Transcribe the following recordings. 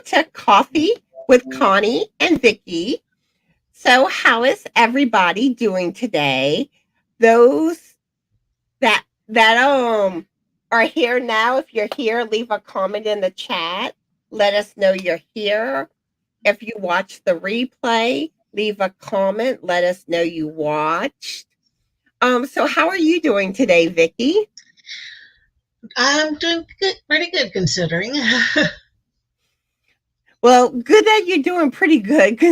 to Coffee with Connie and Vicki. So, how is everybody doing today? Those that are here now, if you're here, leave a comment in the chat. Let us know you're here. If you watch the replay, leave a comment. Let us know you watched. So how are you doing today, Vicki? I'm doing good, pretty good considering. Well, good that you're doing pretty good.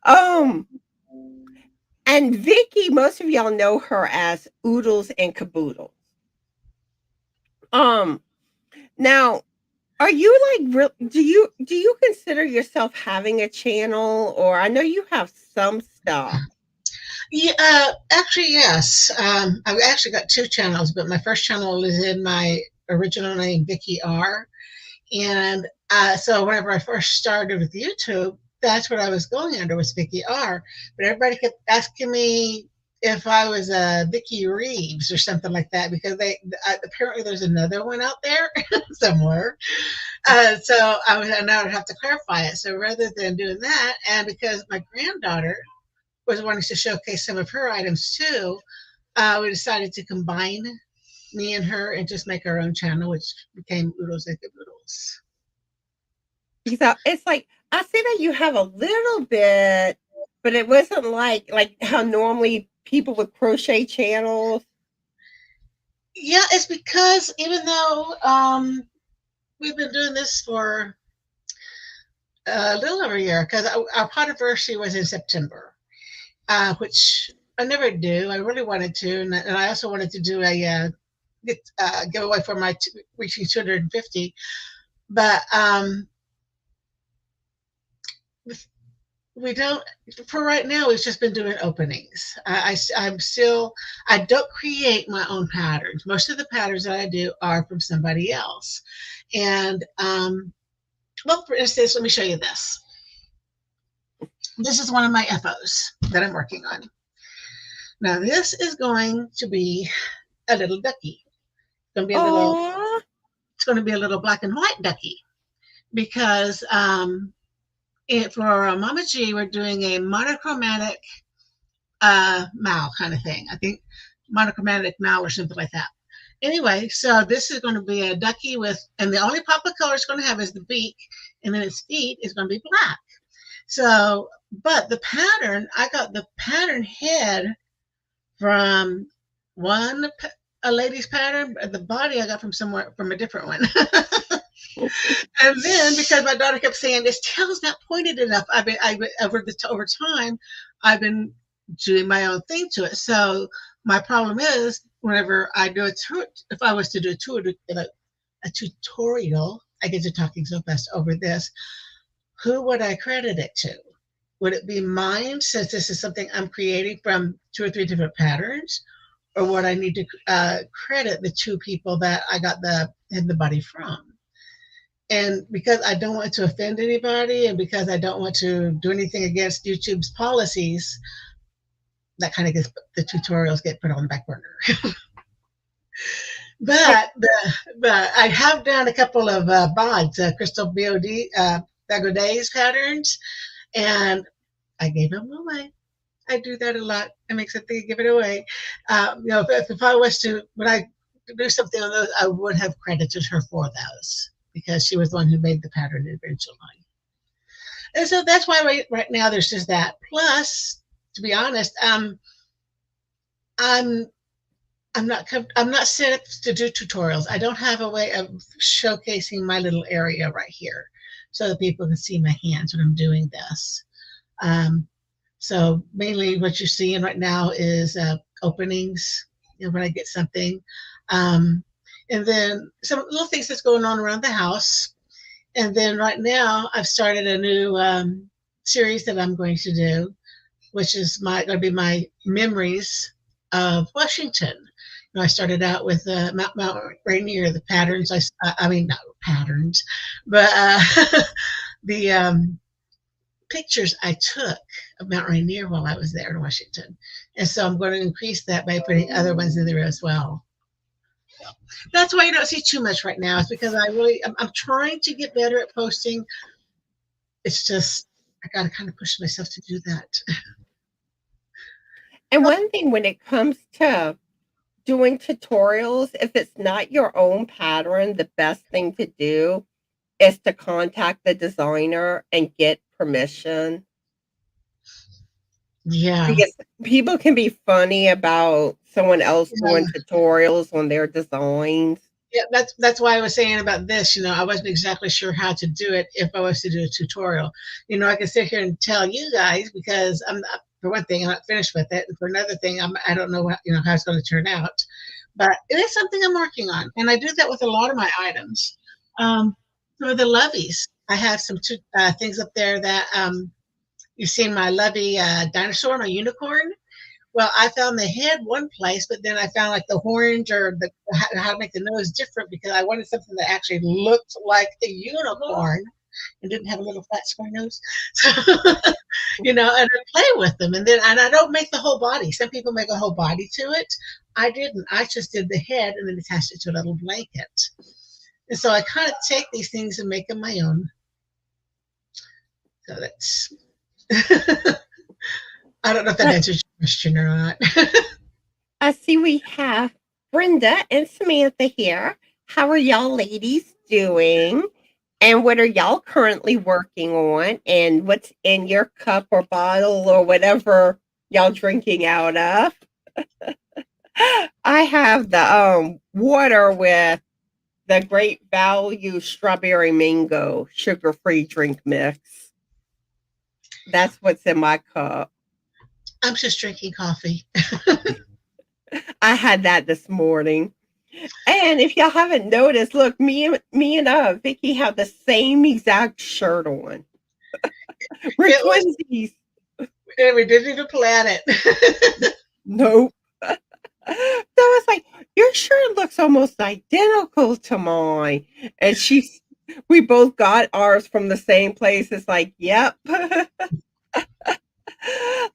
um, and Vicki, most of y'all know her as Oodles and Caboodles. Now, are you like do you consider yourself having a channel, or I know you have some stuff? Yeah, actually, yes. I've actually got two channels, but my first channel is in my original name, Vicki R. And so whenever I first started with YouTube, that's what I was going under, was Vicki R. But everybody kept asking me if I was Vicki Reeves or something like that, because apparently there's another one out there somewhere. So now I would have to clarify it. So rather than doing that, and because my granddaughter was wanting to showcase some of her items too, we decided to combine me and her and just make our own channel, which became Oodles and Caboodles. So it's like I see that you have a little bit, but it wasn't like how normally people with crochet channels. Yeah, it's because even though we've been doing this for a little over a year, because our anniversary was in September, which I never do. I really wanted to, and I also wanted to do a giveaway for my reaching 250. But we don't, for right now, we've just been doing openings. I'm still, I don't create my own patterns. Most of the patterns that I do are from somebody else. And well, for instance, let me show you this. This is one of my FOs that I'm working on. Now this is going to be a little ducky. It's going to be a little, Oh, it's going to be a little black and white ducky, because for Mama G, we're doing a monochromatic Mal kind of thing. I think monochromatic Mal or something like that. Anyway, so this is going to be a ducky with, and the only pop of color it's going to have is the beak, and then its feet is going to be black. So, but the pattern, I got the pattern head from a lady's pattern, but the body I got from a different one. And then because my daughter kept saying this tail's not pointed enough, over time, I've been doing my own thing to it. So my problem is whenever I do if I was to do a tutorial, I get to talking so fast over this. Who would I credit it to? Would it be mine, since this is something I'm creating from 2 or 3 different patterns, or would I need to credit the 2 people that I got the body from? And because I don't want to offend anybody, and because I don't want to do anything against YouTube's policies, that kind of gets, the tutorials get put on the back burner. but I have done a couple of BODs, Krystal BOD patterns, and I gave them away. I do that a lot. It makes it think, give it away. If I was to, when I do something on those, I would have credited her for those, because she was the one who made the pattern originally. And so that's why right now there's just that. Plus, to be honest, I'm not set up to do tutorials. I don't have a way of showcasing my little area right here so that people can see my hands when I'm doing this. So mainly what you're seeing right now is openings, when I get something. And then some little things that's going on around the house. And then right now I've started a new series that I'm going to do, which is going to be my memories of Washington. I started out with Mount Rainier, the patterns. I mean, not patterns, but the pictures I took of Mount Rainier while I was there in Washington. And so I'm going to increase that by putting other ones in there as well. That's why you don't see too much right now. It's because I'm trying to get better at posting. It's just, I got to kind of push myself to do that. And one thing when it comes to doing tutorials, if it's not your own pattern, the best thing to do is to contact the designer and get permission. Yeah. Because people can be funny about someone else Yeah. doing tutorials on their designs. Yeah, that's why I was saying about this. I wasn't exactly sure how to do it if I was to do a tutorial. I can sit here and tell you guys because I'm not, for one thing, I'm not finished with it, and for another thing, I don't know how it's going to turn out. But it is something I'm working on, and I do that with a lot of my items. For the loveys, I have some things up there that you've seen my lovey dinosaur, my unicorn. Well, I found the head one place, but then I found like the horns or how to make the nose different because I wanted something that actually looked like a unicorn and didn't have a little flat square nose. So, and I play with them. And I don't make the whole body. Some people make a whole body to it. I didn't. I just did the head and then attached it to a little blanket. And so I kind of take these things and make them my own. So that's. I don't know if that answers your question or not. I see we have Brenda and Samantha here. How are y'all ladies doing? And what are y'all currently working on? And what's in your cup or bottle or whatever y'all drinking out of? I have the water with the Great Value Strawberry Mango sugar-free drink mix. That's what's in my cup. I'm just drinking coffee. I had that this morning. And if y'all haven't noticed, look, me and Vicki have the same exact shirt on. We're twinsies. We didn't even plan it. Nope. So it's like, your shirt looks almost identical to mine. And we both got ours from the same place. It's like, yep.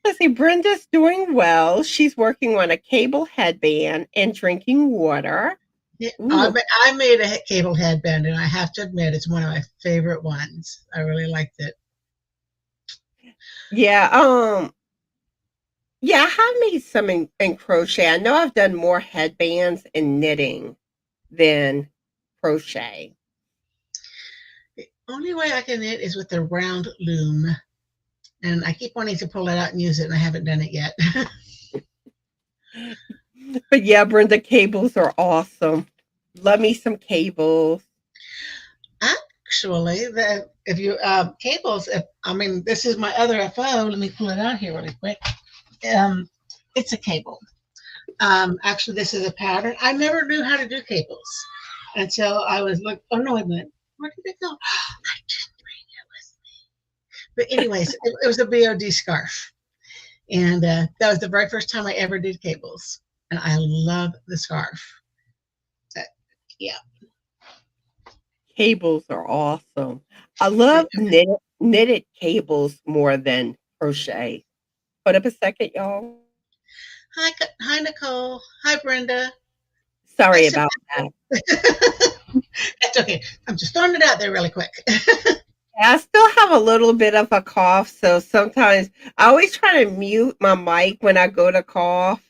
Let's see, Brenda's doing well. She's working on a cable headband and drinking water. Yeah, I made a cable headband, and I have to admit, it's one of my favorite ones. I really liked it. Yeah, yeah, I have made some in crochet. I know I've done more headbands and knitting than crochet. The only way I can knit is with the round loom. And I keep wanting to pull it out and use it, and I haven't done it yet. But yeah, Brenda, cables are awesome. Love me some cables. Actually, if you cables, this is my other phone. Let me pull it out here really quick. It's a cable. Actually, this is a pattern. I never knew how to do cables until I was like, oh no, wait a minute. Where did it go? I didn't bring it with me. But anyways, it was a BOD scarf. And that was the very first time I ever did cables. And I love the scarf. Yeah. Cables are awesome. I love knitted cables more than crochet. Hold up a second, y'all. Hi, Nicole. Hi, Brenda. Sorry about that. That's okay. I'm just throwing it out there really quick. I still have a little bit of a cough, so sometimes I always try to mute my mic when I go to cough,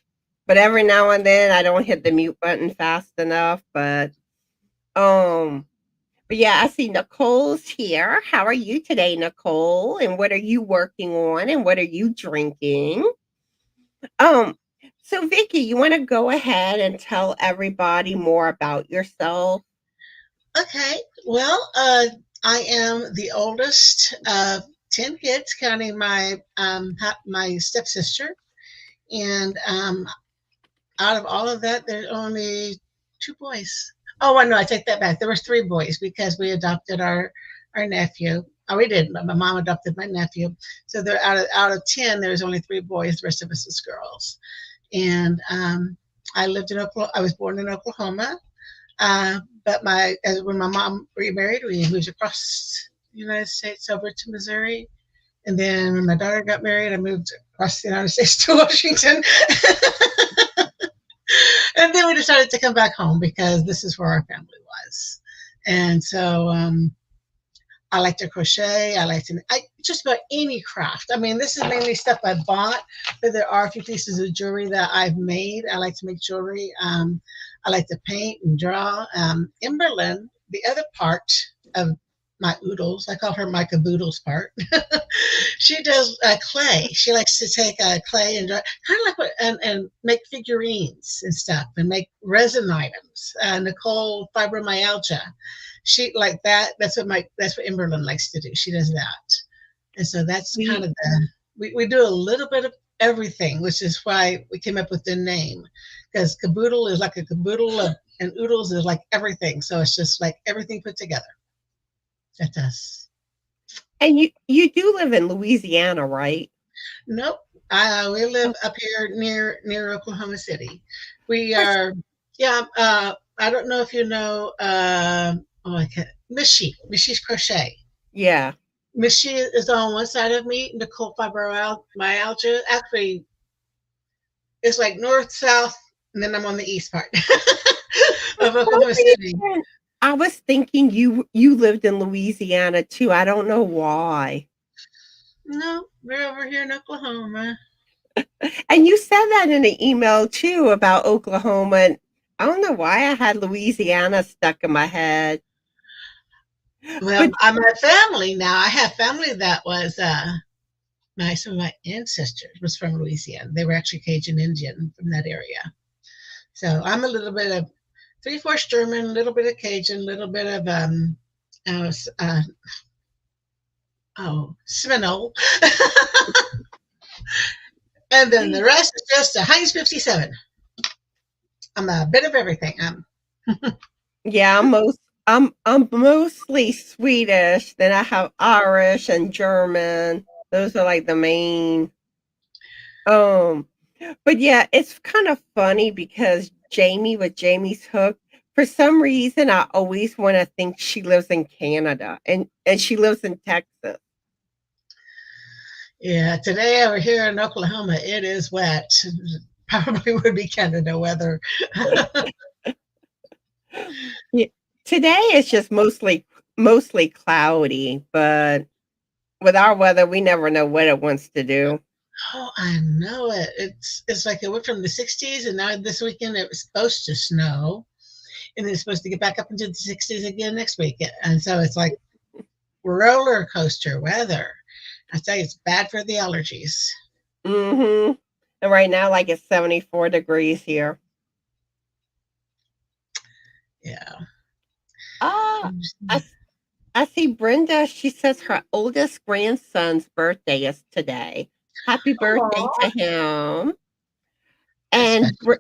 but every now and then I don't hit the mute button fast enough. But yeah, I see Nicole's here. How are you today, Nicole? And what are you working on? And what are you drinking? So Vicki, you want to go ahead and tell everybody more about yourself? Okay. Well, I am the oldest of 10 kids, counting my stepsister. And out of all of that, there's only 2 boys. Oh, no, I take that back. There was 3 boys because we adopted our nephew. Oh, we didn't, but my mom adopted my nephew. So they're out of 10, there's only 3 boys. The rest of us is girls. And I lived in Oklahoma. I was born in Oklahoma. But when my mom remarried, we moved across the United States over to Missouri. And then when my daughter got married, I moved across the United States to Washington. And then we decided to come back home because this is where our family was. And so I like to crochet. I just about any craft. I mean, this is mainly stuff I bought, but there are a few pieces of jewelry that I've made. I like to make jewelry. I like to paint and draw. Emberlyn, the other part of my oodles, I call her my caboodles part. She does clay. She likes to take clay and draw, kind of like and make figurines and stuff and make resin items. Nicole fibromyalgia. She like that. That's what Emberlyn likes to do. She does that, and so that's kind of we do a little bit of everything, which is why we came up with the name, because caboodle is like a caboodle of, and oodles is like everything. So it's just like everything put together. That's us. And you do live in Louisiana, right? Nope. We live up here near Oklahoma City. We What's- are, yeah. I don't know if you know. I can't. Mishy's crochet. Yeah. Mishy is on one side of me. Nicole fibromyalgia. Actually, it's like north, south, and then I'm on the east part of Oklahoma City. I was thinking you lived in Louisiana too. I don't know why. No, we're over here in Oklahoma. And you said that in an email too about Oklahoma. And I don't know why I had Louisiana stuck in my head. Well, But I'm a family now. I have family that was some of my ancestors was from Louisiana. They were actually Cajun Indian from that area. So I'm a little bit of 3/4 German, a little bit of Cajun, a little bit of Seminole, and then the rest is just a Heinz 57. I'm a bit of everything. yeah, I'm mostly Swedish. Then I have Irish and German. Those are like the main. Um, but yeah, it's kind of funny because Jamie with Jamie's Hook, for some reason, I always want to think she lives in Canada and she lives in Texas. Yeah, today over here in Oklahoma, it is wet. Probably would be Canada weather. Yeah. Today it's just mostly cloudy, but with our weather, we never know what it wants to do. Oh, I know it. It's like it went from the 60s, and now this weekend it was supposed to snow, and then it's supposed to get back up into the 60s again next week. And so it's like roller coaster weather. I tell you, it's bad for the allergies. Mm-hmm. And right now, like it's 74 degrees here. Yeah. Ah, I, I see Brenda. She says her oldest grandson's birthday is today. Happy birthday Oh, to him. that's And special.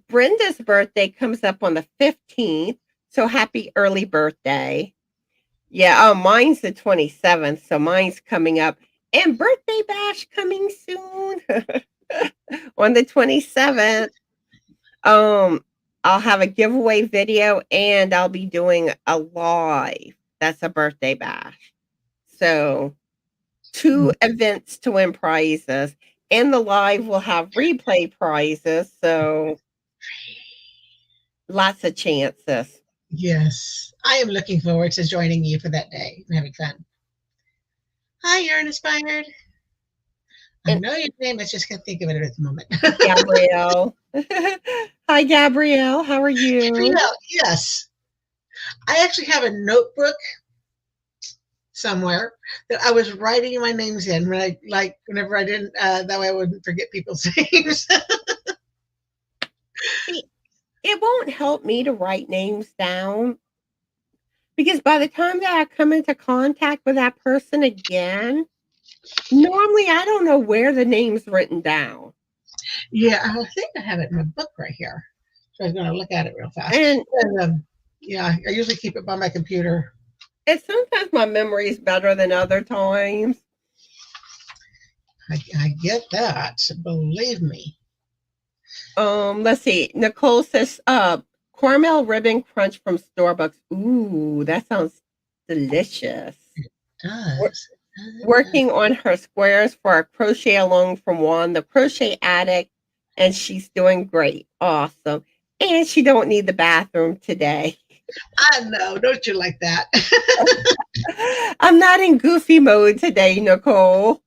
Brenda's birthday comes up on the 15th. So happy early birthday. Yeah, oh, mine's the 27th. So mine's coming up. And birthday bash coming soon on the 27th. Um, I'll have a giveaway video and I'll be doing a live. That's a birthday bash. So 2 events to win prizes. And the live will have replay prizes. So lots of chances. Yes, I am looking forward to joining you for that day and having fun. Hi, Yarn Inspired. I And know your name, I just can't think of it at the moment. Gabrielle. Hi, Gabrielle. How are you? Gabrielle, yes. I actually have a notebook somewhere that I was writing my names in when whenever I didn't that way I wouldn't forget people's names. See, it won't help me to write names down because by the time that I come into contact with that person again, normally I don't know where the name's written down. Yeah, I think I have it in my book right here. So I was going to look at it real fast. And And, yeah, I usually keep it by my computer. sometimes my memory is better than other times. I get that. Believe me. Let's see. Nicole says, caramel ribbon crunch from Starbucks. Ooh, that sounds delicious. It Wor- does. It does. Working on her squares for a crochet along from Juan, the crochet addict, and she's doing great. Awesome. And she don't need the bathroom today. I know. Don't you like that? I'm not in goofy mode today, Nicole.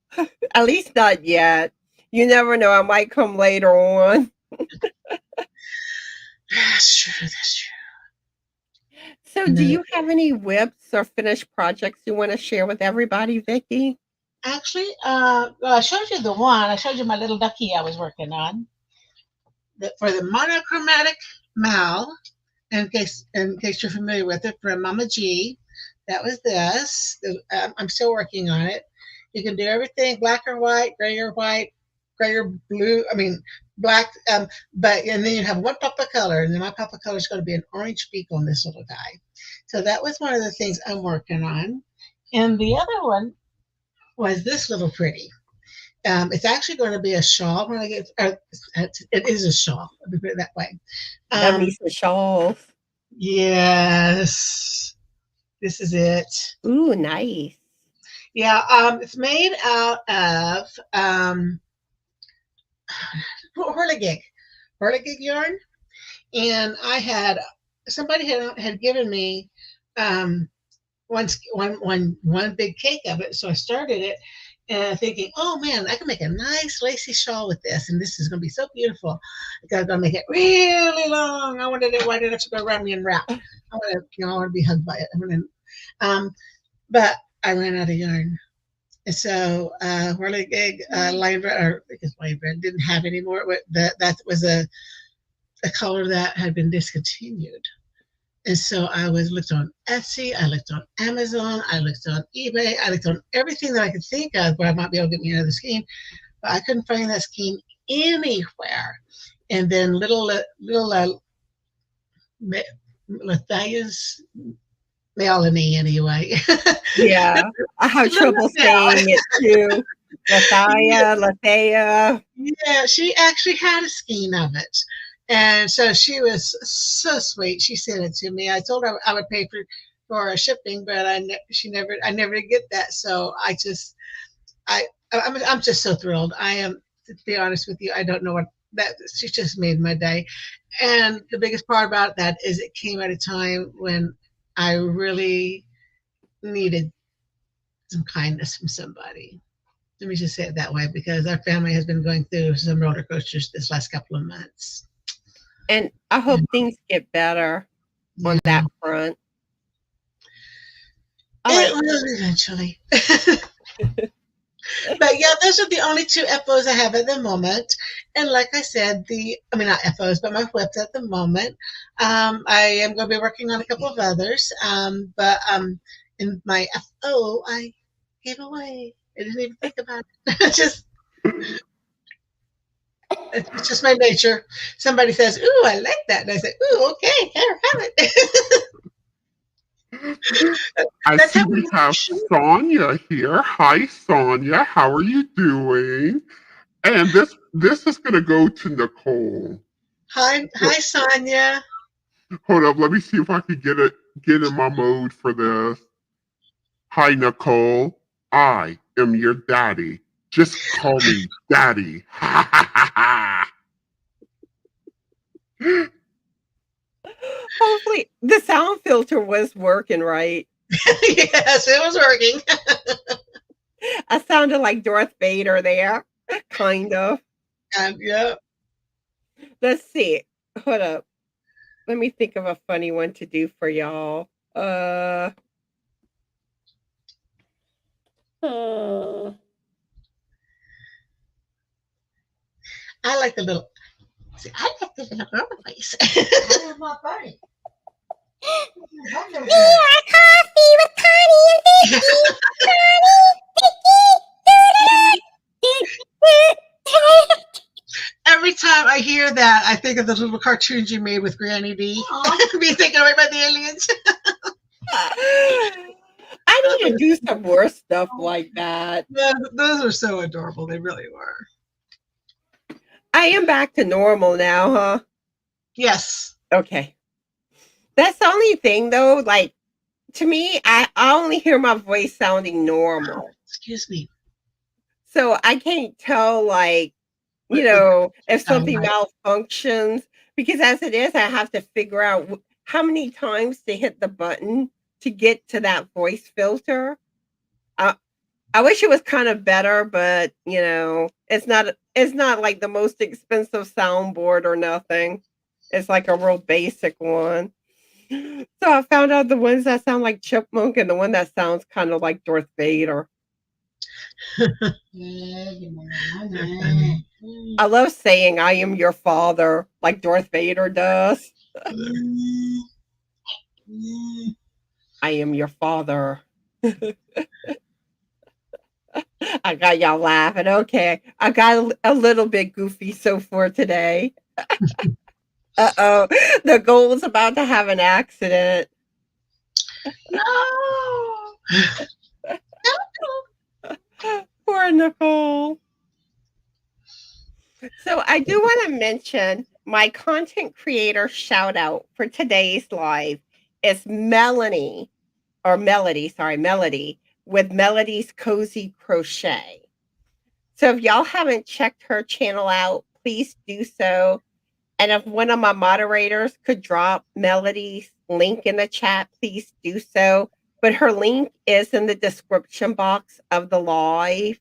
At least not yet. You never know. I might come later on. That's true. That's true. So, do you have any whips or finished projects you want to share with everybody, Vicki? Actually, well, I showed you the one. I showed you my little ducky I was working on for the monochromatic mal. In case you're familiar with it, from Mama G, that was this. I'm still working on it. You can do everything black or white, gray or blue. I mean black. But and then you have one pop of color, and then my pop of color is going to be an orange beak on this little guy. So that was one of the things I'm working on, and the other one was this little pretty. It's actually going to be a shawl when I get. It is a shawl. Let me put it that way. Love me some shawls. Yes, this is it. Ooh, nice. Yeah, it's made out of whirligig yarn, and I had somebody had given me one big cake of it, so I started it. And thinking, oh man, I can make a nice lacy shawl with this, and this is going to be so beautiful. I'm going to make it really long. I wanted it wide enough to go around me and wrap. I want to be hugged by it. But I ran out of yarn, and so Whirligig Line Bread, or I guess Line Bread, didn't have any more. That was a color that had been discontinued. And so I looked on Etsy, I looked on Amazon, I looked on eBay, I looked on everything that I could think of where I might be able to get me another skein, but I couldn't find that skein anywhere. And then little Matthias Melanie anyway. Yeah, I have trouble saying it too. Lathea. Yeah, she actually had a skein of it. And so she was so sweet. She sent it to me. I told her I would pay for shipping, but I never did get that. So I'm just so thrilled. I am, to be honest with you. I don't know what that. She just made my day. And the biggest part about that is it came at a time when I really needed some kindness from somebody. Let me just say it that way, because our family has been going through some roller coasters this last couple of months. And I hope things get better on that front. It will eventually. But yeah, those are the only two FOs I have at the moment. And like I said, not FOs, but my whips at the moment. I am going to be working on a couple of others. But in my FO, I gave away. I didn't even think about it. It's just my nature. Somebody says, "Ooh, I like that," and I say, "Ooh, okay, here, have it." I see we have Sonia here. Hi, Sonia. How are you doing? And this is going to go to Nicole. Hi, Sonia. Hold up, let me see if I can get in my mode for this. Hi, Nicole. I am your daddy. Just call me Daddy. Ha ha ha ha. Hopefully, the sound filter was working right. Yes, it was working. I sounded like Darth Vader there, kind of. Yeah. Let's see. Hold up. Let me think of a funny one to do for y'all. I like the little. See, I like the little girl voice. That was not funny. Yeah, coffee with Connie and Vicki. Every time I hear that, I think of the little cartoons you made with GrannyDee. Being taken away by the aliens. I need to do some more stuff like that. Those are so adorable. They really were. I am back to normal now, huh? Yes. Okay. That's the only thing, though. Like, to me, I only hear my voice sounding normal. Excuse me. So I can't tell, like, if something malfunctions, Because as it is, I have to figure out how many times to hit the button to get to that voice filter. I wish it was kind of better, but it's not like the most expensive soundboard or nothing. It's like a real basic one. So I found out the ones that sound like Chipmunk and the one that sounds kind of like Darth Vader. I love saying I am your father like Darth Vader does. I am your father. I got y'all laughing. Okay. I got a little bit goofy so far today. Uh-oh. The goal's about to have an accident. No. Poor Nicole. So I do want to mention my content creator shout out for today's live is Melody with Melody's Cozy Crochet. So if y'all haven't checked her channel out, please do so. And if one of my moderators could drop Melody's link in the chat, please do so. But her link is in the description box of the live.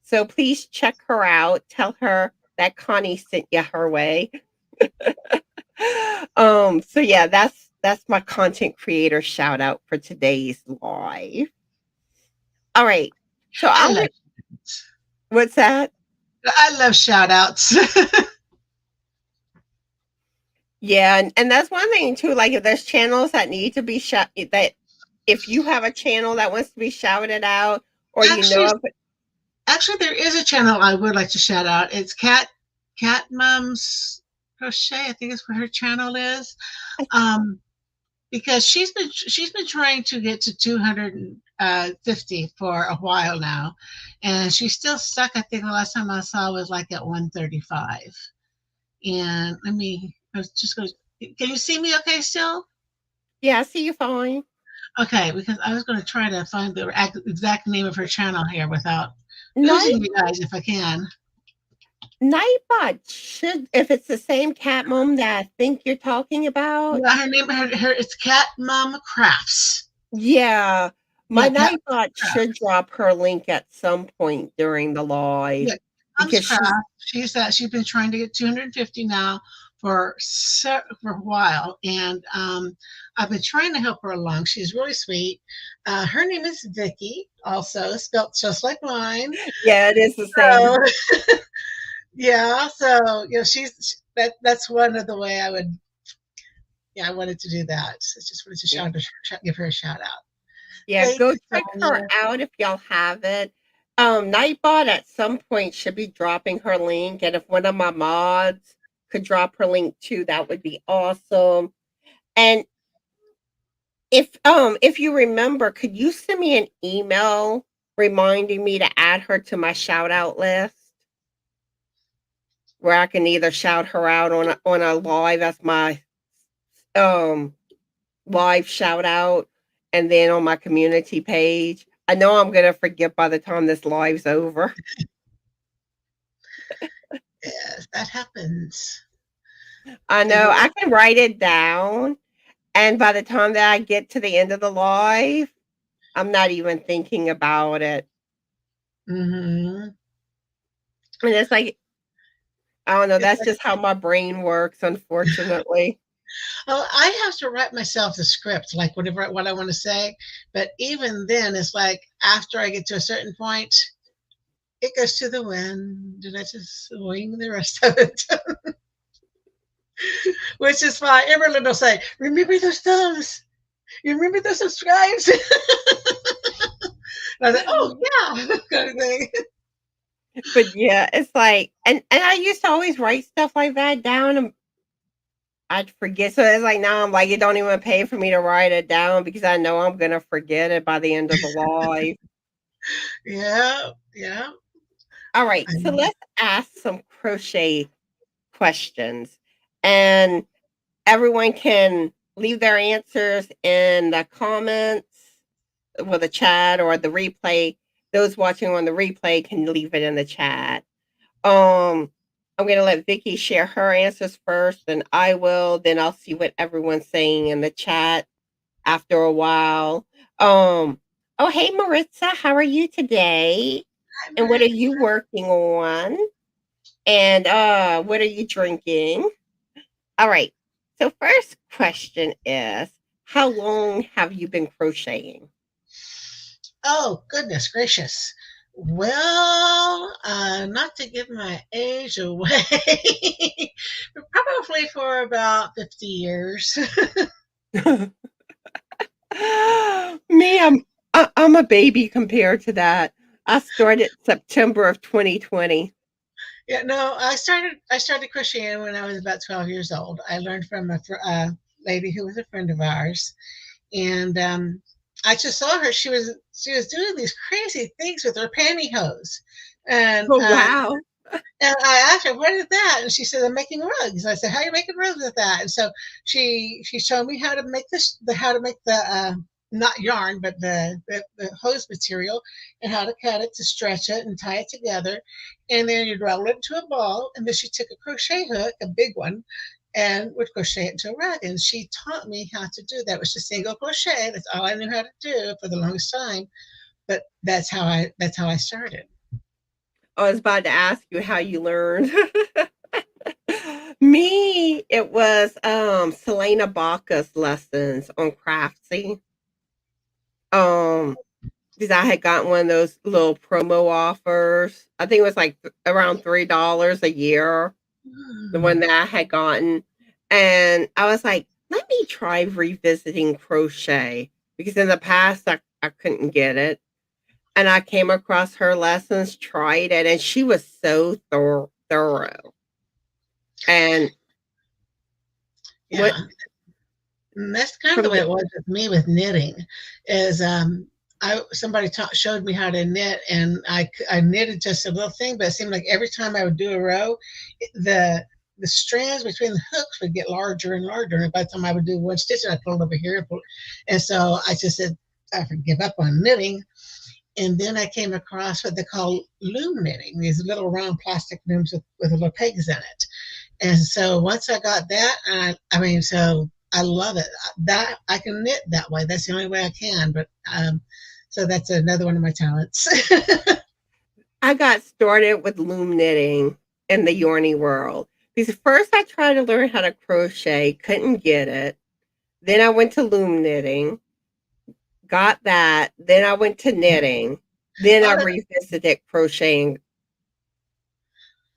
So please check her out. Tell her that Connie sent you her way. So yeah, that's my content creator shout out for today's live. All right. So what's that? I love shout outs. Yeah, and that's one thing too. Like if there's channels that need to be that if you have a channel that wants to be shouted out, or Actually, there is a channel I would like to shout out. It's Cat Mom's Crochet. I think is what her channel is. Because she's been trying to get to 250 for a while now, and she's still stuck. I think the last time I saw was like at 135. And I was just going. Can you see me okay still? Yeah, I see you fine. Okay, because I was going to try to find the exact name of her channel here without losing you guys if I can. Nightbot should, if it's the same cat mom that I think you're talking about. Yeah, her name, it's Cat Mom Crafts. Yeah, my Nightbot should drop her link at some point during the live. Yeah, because she's been trying to get 250 now for a while, and I've been trying to help her along. She's really sweet. Her name is Vicki, also spelled just like mine. Yeah, it is the same. Yeah, so that's one of the way I would. Yeah, I wanted to do that. So I just wanted to give her a shout out. Yeah, go check her out if y'all haven't. Nightbot at some point should be dropping her link, and if one of my mods could drop her link too, that would be awesome. And if you remember, could you send me an email reminding me to add her to my shout out list? Where I can either shout her out on a live as my live shout out, and then on my community page. I know I'm gonna forget by the time this live's over. Yes, that happens. I know. I can write it down, and by the time that I get to the end of the live, I'm not even thinking about it. Mm-hmm. And it's like, I don't know. That's just how my brain works, unfortunately. Well, I have to write myself the script, like what I want to say. But even then, it's like after I get to a certain point, it goes to the wind, and I just wing the rest of it. Which is why Everlyn will say, "Remember those thumbs. You remember those subscribes." And I was like, "Oh yeah," kind of thing. But yeah, it's like, and I used to always write stuff like that down, and I'd forget. So it's like now I'm like, it don't even pay for me to write it down because I know I'm gonna forget it by the end of the live. Yeah. All right, so let's ask some crochet questions, and everyone can leave their answers in the comments, with the chat or the replay. Those watching on the replay can leave it in the chat. I'm going to let Vicki share her answers first, then I will. Then I'll see what everyone's saying in the chat after a while. Oh, hey, Maritza, how are you today? And what are you working on? And what are you drinking? All right. So first question is, how long have you been crocheting? Oh, goodness gracious. Well, not to give my age away, but probably for about 50 years. Me, I'm a baby compared to that. I started September of 2020. Yeah, no, I started crocheting when I was about 12 years old. I learned from a lady who was a friend of ours, and I just saw her. She was doing these crazy things with her pantyhose, and Oh, wow. and I asked her, "What is that?" And she said, "I'm making rugs." And I said, "How are you making rugs with that?" And so she showed me how to make the not yarn, but the hose material, and how to cut it to stretch it and tie it together. And then you'd roll it into a ball, and then she took a crochet hook, a big one, and would crochet it into a rug. And she taught me how to do that. It was just single crochet. That's all I knew how to do for the longest time. But that's how I started. I was about to ask you how you learned. Me, it was Selena Baca's lessons on Craftsy. Because I had gotten one of those little promo offers. I think it was like around $3 a year, the one that I had gotten. And I was like, let me try revisiting crochet because in the past I couldn't get it. And I came across her lessons, tried it, and she was so thorough. And Yeah. what And that's kind of from the way the it was with me with knitting. Is somebody showed me how to knit, and I knitted just a little thing, but it seemed like every time I would do a row, the strands between the hooks would get larger and larger. And by the time I would do one stitch, I pulled over here, and so I just said I could give up on knitting. And then I came across what they call loom knitting, these little round plastic looms with little pegs in it. And so once I got that, so I love it. That I can knit that way. That's the only way I can. But so that's another one of my talents. I got started with loom knitting in the yarny world. Because first I tried to learn how to crochet, couldn't get it. Then I went to loom knitting, got that. Then I went to knitting. Then I Well, revisited crocheting.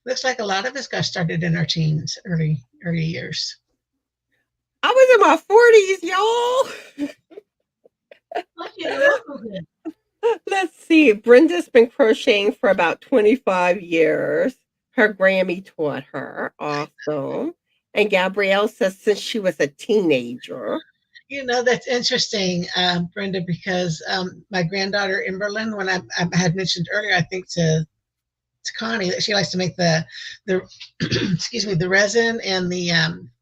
looks like a lot of us got started in our teens, early years. I was in my 40s, y'all. Let's see. Brenda's been crocheting for about 25 years. Her Grammy taught her. Awesome. And Gabrielle says since she was a teenager. That's interesting, Brenda, because my granddaughter Emberlyn, when I had mentioned earlier, I think to Connie that she likes to make the excuse me, the resin and the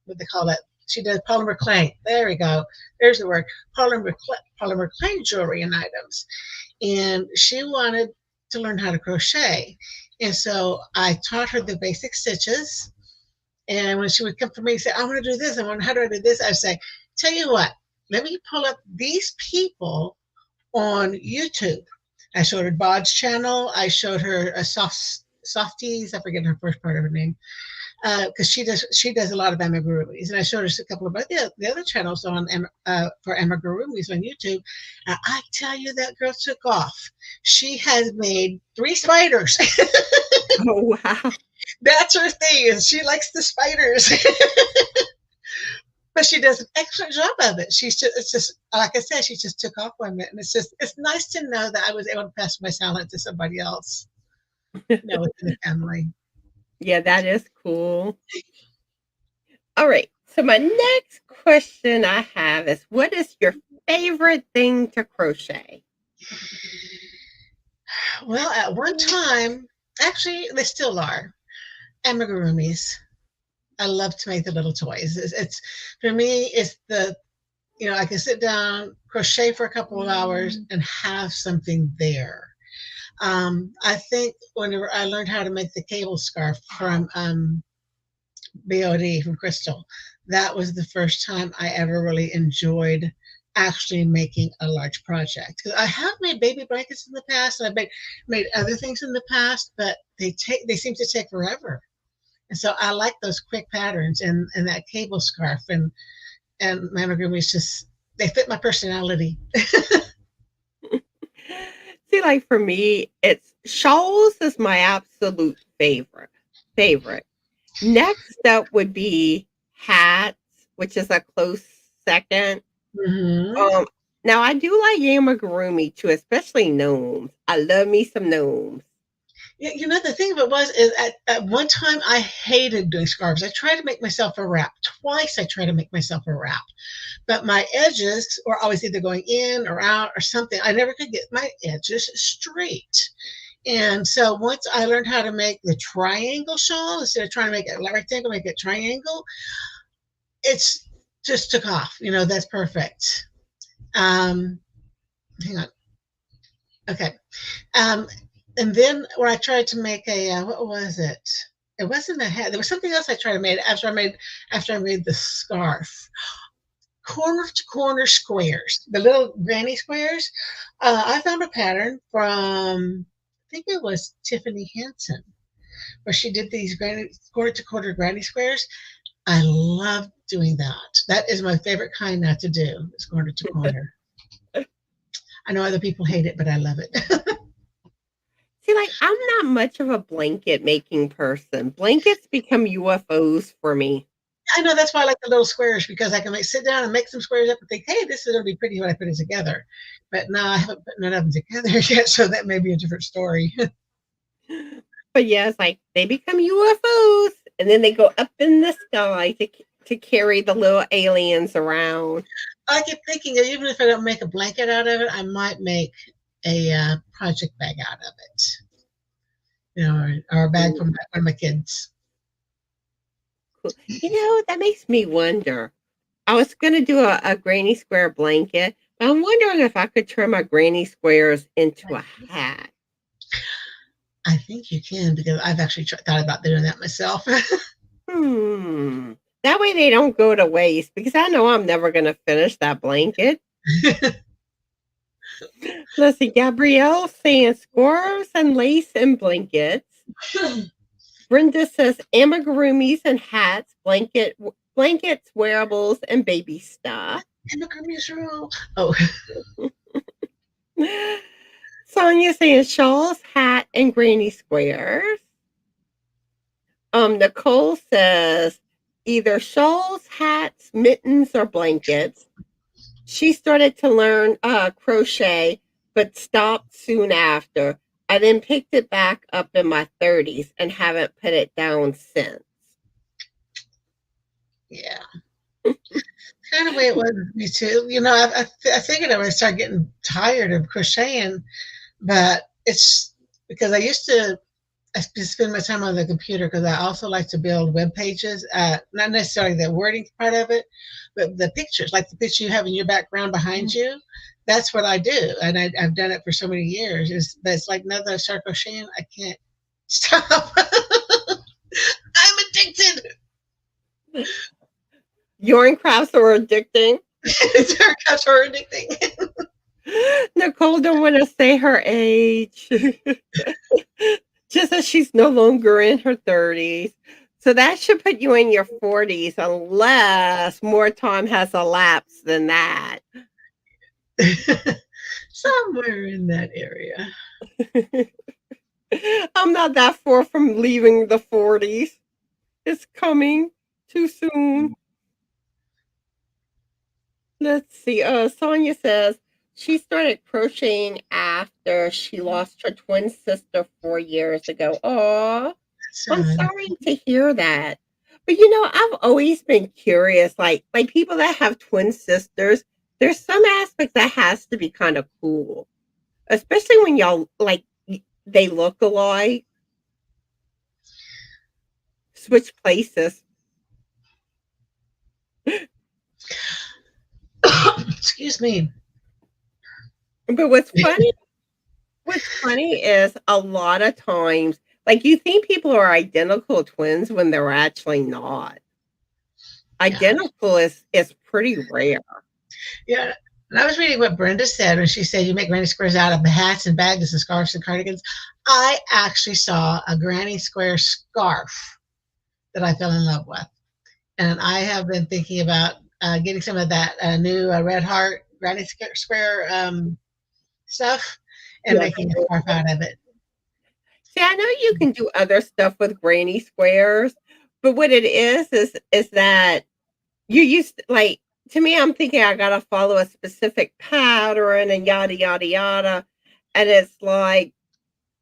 what they call it. She does polymer clay. There we go. There's the word, polymer clay jewelry and items. And she wanted to learn how to crochet. And so I taught her the basic stitches. And when she would come to me and say, I want to do this, how do I do this? I'd say, tell you what, let me pull up these people on YouTube. I showed her Bod's channel. I showed her a Softies. I forget her first part of her name, because she does a lot of amigurumis, and I showed her a couple of the other channels on for amigurumis on YouTube. And I tell you, that girl took off. She has made 3 spiders. Oh, wow. That's her thing. Is she likes the spiders. But she does an excellent job of it. It's just like I said, she just took off on it, and it's nice to know that I was able to pass my talent to somebody else, within the family. Yeah, that is cool. All right. So my next question I have is, what is your favorite thing to crochet? Well, at one time, actually, they still are amigurumis. I love to make the little toys. It's for me, it's I can sit down, crochet for a couple of hours, and have something there. I think whenever I learned how to make the cable scarf from BOD from Krystal, that was the first time I ever really enjoyed actually making a large project. 'Cause I have made baby blankets in the past, and I've made other things in the past, but they seem to take forever. And so I like those quick patterns, and that cable scarf and mammogram is just, they fit my personality. See, like for me, it's shawls is my absolute favorite. Next up would be hats, which is a close second. Hmm. Now I do like amigurumi too, especially gnomes. I love me some gnomes. Yeah, the thing of it was is at one time I hated doing scarves. I tried to make myself a wrap. Twice I tried to make myself a wrap. But my edges were always either going in or out or something. I never could get my edges straight. And so once I learned how to make the triangle shawl, instead of trying to make it a rectangle, make it triangle, it's just took off. That's perfect. Hang on. Okay. And then when I tried to make a, what was it? It wasn't a hat. There was something else I tried to make after I made the scarf. Corner to corner squares, the little granny squares. I found a pattern from, I think it was Tiffany Hansen, where she did these quarter to quarter granny squares. I love doing that. That is my favorite kind now to do, is corner to corner. I know other people hate it, but I love it. See, like I'm not much of a blanket making person. Blankets become UFOs for me. I know, that's why I like the little squares, because I can sit down and make some squares up and think, hey, this is going to be pretty when I put it together. But no, I haven't put none of them together yet, so that may be a different story. But yeah, it's like they become UFOs and then they go up in the sky to carry the little aliens around. I keep thinking that even if I don't make a blanket out of it, I might make a project bag out of it, or a bag for one of my kids. Cool. That makes me wonder. I was going to do a granny square blanket, but I'm wondering if I could turn my granny squares into a hat. I think you can, because I've actually thought about doing that myself. That way they don't go to waste, because I know I'm never going to finish that blanket. Let's see, Gabrielle saying scarves and lace and blankets. Brenda says amigurumis and hats, blankets, wearables, and baby stuff. Amigurumis rule. Oh. Sonia saying shawls, hat, and granny squares. Nicole says either shawls, hats, mittens, or blankets. She started to learn crochet, but stopped soon after. I then picked it back up in my 30s and haven't put it down since. Yeah. Kind of the way it was with me too. I figured I would start getting tired of crocheting, but it's because I used to spend my time on the computer, because I also like to build web pages, not necessarily the wording part of it, but the pictures, like the picture you have in your background behind you. That's what I do, and I've done it for so many years. But it's like, now that I start crocheting, I can't stop. I'm addicted. Yarn crafts are addicting. Yarn crafts are addicting. Nicole don't want to say her age. Just as she's no longer in her 30s. So that should put you in your 40s, unless more time has elapsed than that. Somewhere in that area. I'm not that far from leaving the 40s. It's coming too soon. Let's see. Sonia says she started crocheting after she lost her twin sister 4 years ago. Aw, I'm sorry to hear that. But I've always been curious, like people that have twin sisters, there's some aspects that has to be kind of cool. Especially when y'all, like, they look alike. Switch places. Excuse me. But what's funny What's funny is a lot of times, like you think people are identical twins when they're actually not. Identical is pretty rare. Yeah. And I was reading what Brenda said when she said you make granny squares out of hats and bags and scarves and cardigans. I actually saw a granny square scarf that I fell in love with. And I have been thinking about getting some of that new Red Heart granny square stuff and making a scarf out of it. See, I know you can do other stuff with granny squares, but what it is that you used to, like, to me, I'm thinking I gotta follow a specific pattern and yada yada yada. And it's like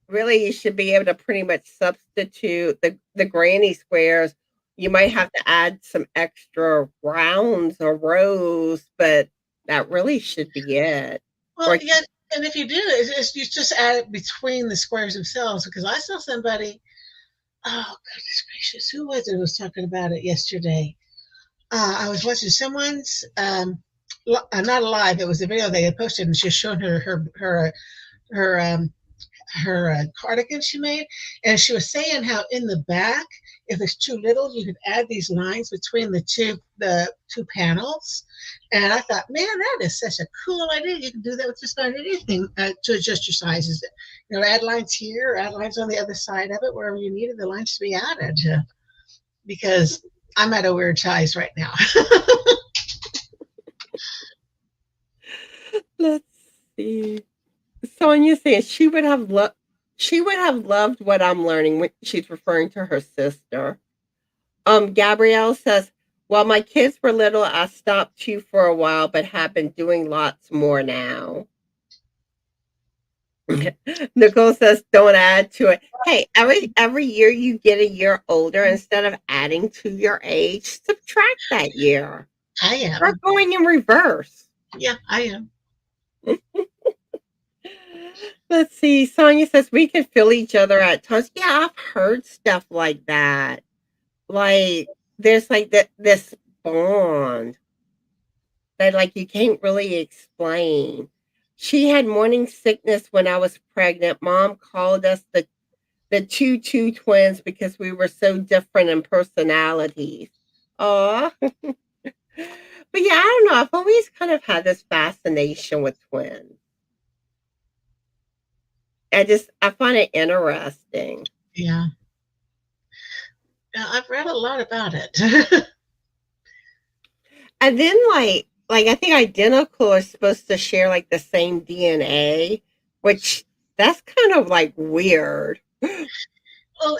really you should be able to pretty much substitute the granny squares. You might have to add some extra rounds or rows, but that really should be it. Well, yeah, and if you do, you just add it between the squares themselves. Because I saw somebody, oh goodness gracious, who was it who was talking about it yesterday? I was watching someone's, not live. It was a video they had posted, and she was showing her cardigan she made, and she was saying how in the back, if it's too little, you could add these lines between the two panels. And I thought, man, that is such a cool idea. You can do that with just about anything to adjust your sizes. You know, add lines here, add lines on the other side of it, wherever you need it. The lines to be added because I'm at a weird size right now. Let's see. Sonia says she would have loved what I'm learning when she's referring to her sister. Gabrielle says, while my kids were little, I stopped you for a while, but have been doing lots more now. Nicole says, don't add to it. Hey, every year you get a year older, instead of adding to your age, subtract that year. I am. We're going in reverse. Yeah, I am. Let's see. Sonia says we can feel each other at times. Yeah, I've heard stuff like that. Like there's like this bond that like you can't really explain. She had morning sickness when I was pregnant. Mom called us the two twins because we were so different in personalities. Aw. But yeah, I don't know. I've always kind of had this fascination with twins. I find it interesting. Yeah. Yeah, I've read a lot about it. And then like I think identical are supposed to share like the same DNA, which that's kind of like weird. Well,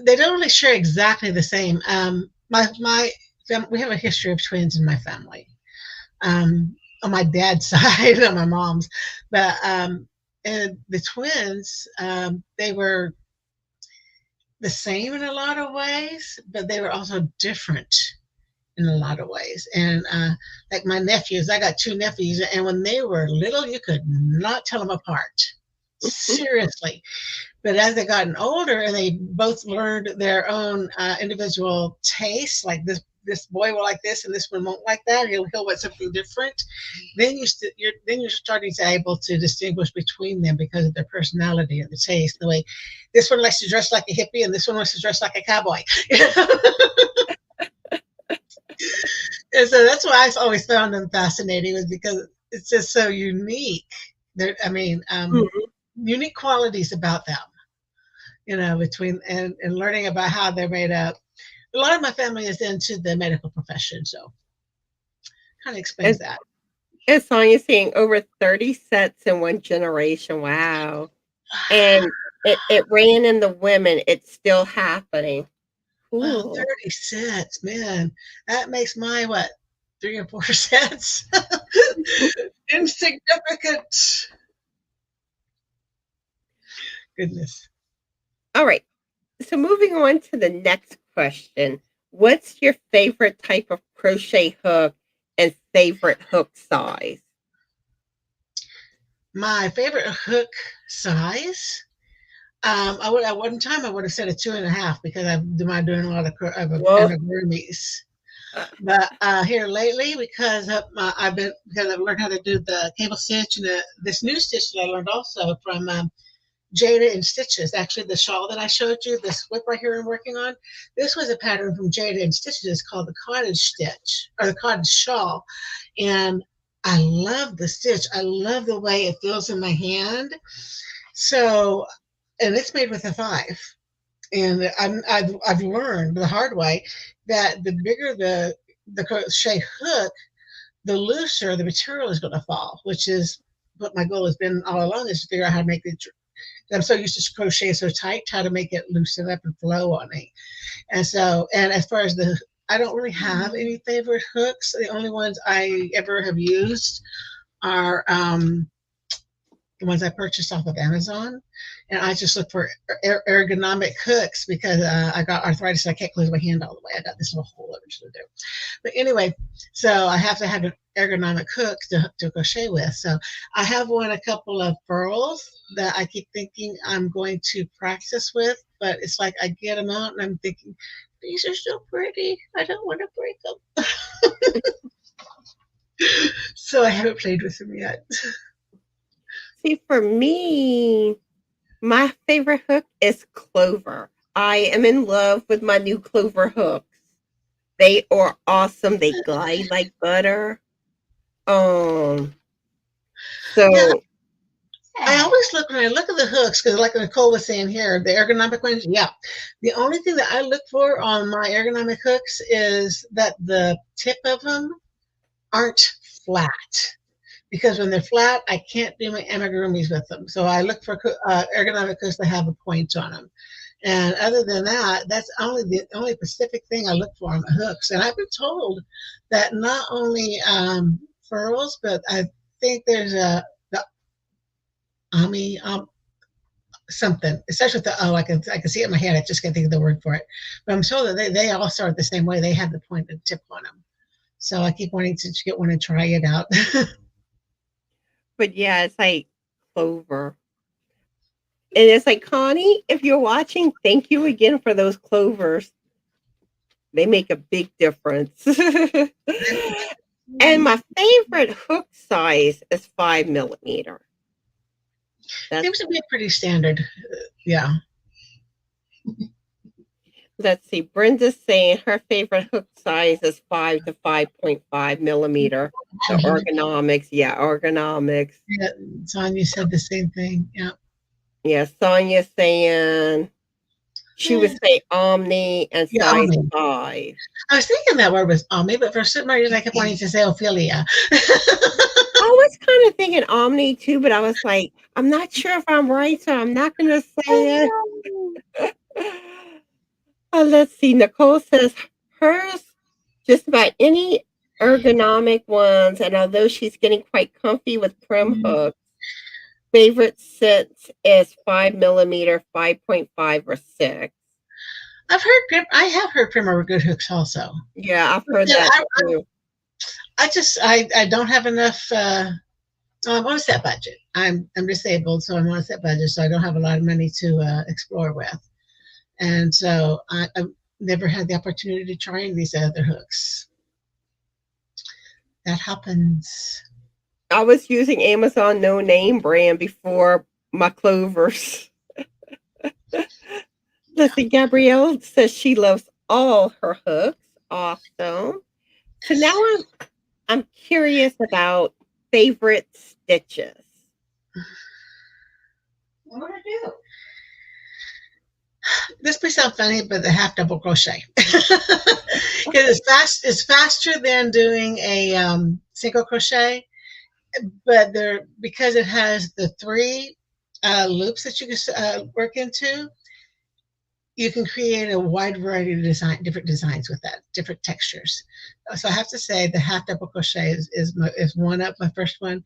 they don't really share exactly the same. We have a history of twins in my family. On my dad's side, on my mom's, but and the twins, they were the same in a lot of ways, but they were also different in a lot of ways. And like my nephews, I got two nephews, and when they were little, you could not tell them apart. Seriously. But as they gotten older and they both learned their own individual tastes, like this boy will like this and this one won't like that, he'll want something different, then you're starting to able to distinguish between them because of their personality and the taste, the way this one likes to dress like a hippie and this one wants to dress like a cowboy. And so that's why I've always found them fascinating, was because it's just so unique. Unique qualities about them, between and learning about how they're made up. A lot of my family is into the medical profession, so kind of explains that. It's Sonia saying over 30 sets in one generation. Wow. And it ran in the women. It's still happening. Wow, 30 sets, man. That makes my, 3 or 4 sets? Insignificant. Goodness. All right. So moving on to the next question. What's your favorite type of crochet hook and favorite hook size? My favorite hook size? At one time I would have said a 2.5 because I'm doing a lot of amigurumis. But here lately, because I've learned how to do the cable stitch and this new stitch that I learned also from Jada and Stitches. Actually, the shawl that I showed you, this whip right here I'm working on, this was a pattern from Jada and Stitches. It's called the cottage stitch or the cottage shawl. And I love the stitch. I love the way it feels in my hand. So, and it's made with a 5. And I've learned the hard way that the bigger the crochet hook, the looser the material is going to fall, which is what my goal has been all along, is to figure out how to make it. I'm so used to crochet so tight, how to make it loosen up and flow on me. And so, and as far as I don't really have any favorite hooks. The only ones I ever have used are the ones I purchased off of Amazon. And I just look for ergonomic hooks because I got arthritis. I can't close my hand all the way. I got this little hole over to do. But anyway, so I have to have an ergonomic hook to crochet with. So I have a couple of Purls that I keep thinking I'm going to practice with. But it's like I get them out and I'm thinking, these are so pretty. I don't want to break them. So I haven't played with them yet. See, for me, my favorite hook is Clover. I am in love with my new Clover hooks. They are awesome. They glide like butter. So Yeah. I always look, when I look at the hooks, because like Nicole was saying here, the ergonomic ones, yeah. The only thing that I look for on my ergonomic hooks is that the tip of them aren't flat. Because when they're flat, I can't do my amigurumis with them. So I look for ergonomic hooks that have a point on them. And other than that, that's the only specific thing I look for on the hooks. And I've been told that not only furls, but I think there's the Ami something. It starts with the O. I can see it in my head. I just can't think of the word for it. But I'm told that they all start the same way. They have the pointed tip on them. So I keep wanting to get one and try it out. But yeah, it's like Clover. And it's like, Connie, if you're watching, thank you again for those clovers. They make a big difference. And my favorite hook size is 5 millimeter. Seems to be pretty standard. Yeah. Let's see. Brenda's saying her favorite hook size is 5 to 5.5 millimeter. The ergonomics. Yeah, ergonomics. Yeah, Sonia said the same thing. Yeah. Yeah, Sonia's saying she would say Omni and size 5. I was thinking that word was Omni, but for some reason I kept wanting to say Ophelia. I was kind of thinking Omni too, but I was like, I'm not sure if I'm right, so I'm not going to say it. Let's see. Nicole says hers, just about any ergonomic ones, and although she's getting quite comfy with prim hooks, favorite sets is 5 millimeter, 5.5, or 6. I have heard prim are good hooks also. Yeah, I've heard that too. I don't have enough. I'm on a set budget. I'm disabled, so I'm on a set budget, so I don't have a lot of money to explore with. And so I've never had the opportunity to try these other hooks. That happens. I was using Amazon no name brand before my clovers. Let's see, Gabrielle says she loves all her hooks. Awesome. So now I'm curious about favorite stitches. What do I do? This may sound funny, but the half double crochet, because it's faster than doing a single crochet, but because it has the 3 loops that you can work into, you can create a wide variety of different designs with that, different textures. So I have to say the half double crochet is one up, my first one,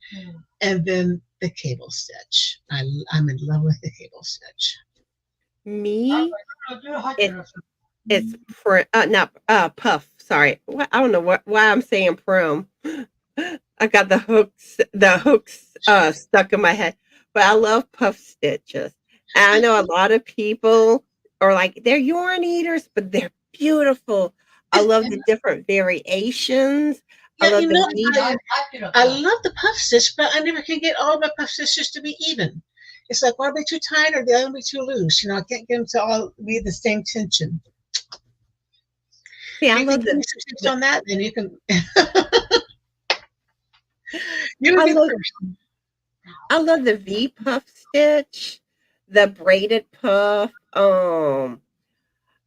and then the cable stitch. I'm in love with the cable stitch. Me, it's not puff. Sorry, I don't know why I'm saying prim. I got the hooks stuck in my head, but I love puff stitches. And I know a lot of people are like, they're yarn eaters, but they're beautiful. I love the different variations. Yeah, I love the puff stitch, but I never can get all my puff stitches to be even. It's like one will be too tight or the other will be too loose. You know, I can't get them to all be the same tension. See, If I you can love give me some tips the on that, then you can. You're a I good love person. I love the V puff stitch, the braided puff.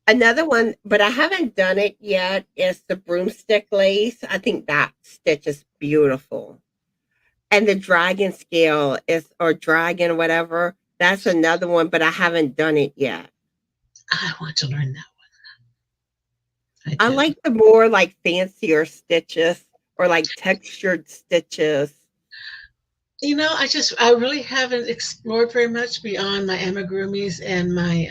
Another one, but I haven't done it yet, is the broomstick lace. I think that stitch is beautiful. And the dragon scale is, or dragon, whatever. That's another one, but I haven't done it yet. I want to learn that one. I I do. like the more like fancier stitches or like textured stitches. You know, I really haven't explored very much beyond my amigurumis and my